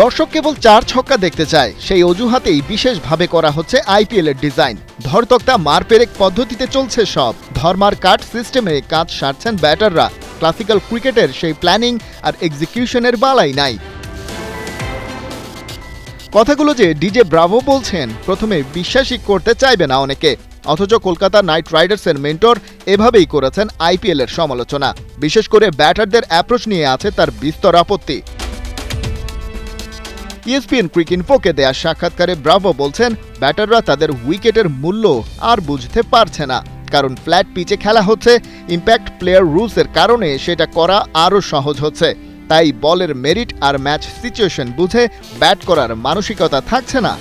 দর্শক কেবল 4 ছক্কা দেখতে চায়, সেই অজুহাতেই বিশেষভাবে করা হচ্ছে আইপিএল এর ডিজাইন। ধরতক্তা মার পেরেক পদ্ধতিতে চলছে সব। ধরমার কাট সিস্টেমে কাজ সারছেন ব্যাটাররা। ক্লাসিক্যাল ক্রিকেটের সেই প্ল্যানিং আর এক্সিকিউশনের বালাই নাই। কথাগুলো যে ডিজে ব্রাভো বলছেন, প্রথমে বিশ্বাসই করতে চাইবে না অনেকে। অথচ কলকাতা নাইট রাইডার্সের মেন্টর এভাবেই করেছেন আইপিএল এর সমালোচনা। বিশেষ করে ব্যাটারদের অ্যাপ্রোচ নিয়ে আছে তার বিস্তর আপত্তি। ESPN ক্রিকইনফোকে দেয়া সাক্ষাৎকারে ব্রাভো বলছেন, ব্যাটাররা তাদের উইকেটের মূল্য আর বুঝতে পারছে না, কারণ ফ্ল্যাট পিচে খেলা হচ্ছে। ইম্প্যাক্ট প্লেয়ার রুলসের কারণে সেটা করা আরও সহজ হচ্ছে। তাই বলের মেরিট আর ম্যাচ সিচুয়েশন বুঝে ব্যাট করার মানসিকতা থাকছে না।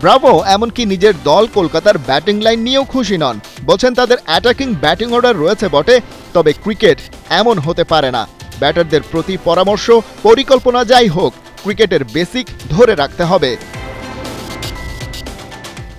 ব্রাভো এমনকি নিজের দল কলকাতার ব্যাটিং লাইন নিয়েও খুশি নন। বলছেন তাদের অ্যাটাকিং ব্যাটিং অর্ডার রয়েছে বটে, তবে ক্রিকেট এমন হতে পারে না। ব্যাটারদের প্রতি পরামর্শ, পরিকল্পনা যাই হোক, ক্রিকেটের বেসিক ধরে রাখতে হবে।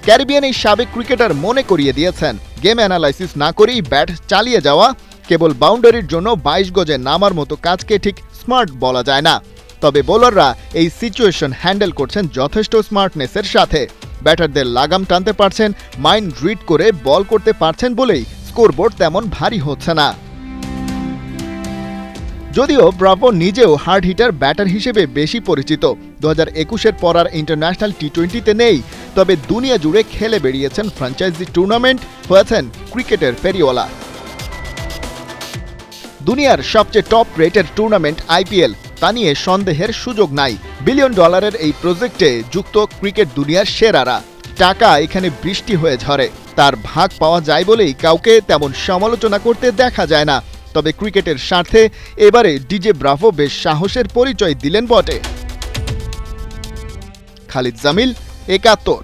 ক্যারিবিয়ান এই সাবেক ক্রিকেটার মনে করিয়ে দিয়েছেন, গেম অ্যানালাইসিস না করেই ব্যাট চালিয়ে যাওয়া, কেবল বাউন্ডারির জন্য 22 গজে নামার মতো কাজকে ঠিক স্মার্ট বলা যায় না। তবে বোলাররা এই সিচুয়েশন হ্যান্ডেল করছেন যথেষ্ট স্মার্টনেসের সাথে। ব্যাটারদের লাগাম টানতে পারছেন, মাইন্ড রিড করে বল করতে পারছেন বলেই স্কোরবোর্ড তেমন ভারী হচ্ছে না। যদিও ব্রাভো নিজেও হার্ড হিটার ব্যাটার হিসেবে বেশি পরিচিত। 2021-এর পর আর ইন্টারন্যাশনাল টি20-তে নেই, তবে দুনিয়া জুড়ে খেলে বেরিয়েছেন ফ্র্যাঞ্চাইজি টুর্নামেন্ট, হয়েছেন ক্রিকেটের ফেরিওয়ালা। দুনিয়ার সবচেয়ে টপ রেটেড টুর্নামেন্ট আইপিএল, তা নিয়ে সন্দেহের সুযোগ নাই। $1 বিলিয়ন এই প্রজেক্টে যুক্ত ক্রিকেট দুনিয়ার সেরারা। টাকা এখানে বৃষ্টি হয়ে ঝরে, তার ভাগ পাওয়া যায় বলেই কাউকে তেমন সমালোচনা করতে দেখা যায় না। তবে ক্রিকেটের স্বার্থে এবারে ডিজে ব্রাভো বেশ সাহসের পরিচয় দিলেন বটে। খালিদ জামিল, 71।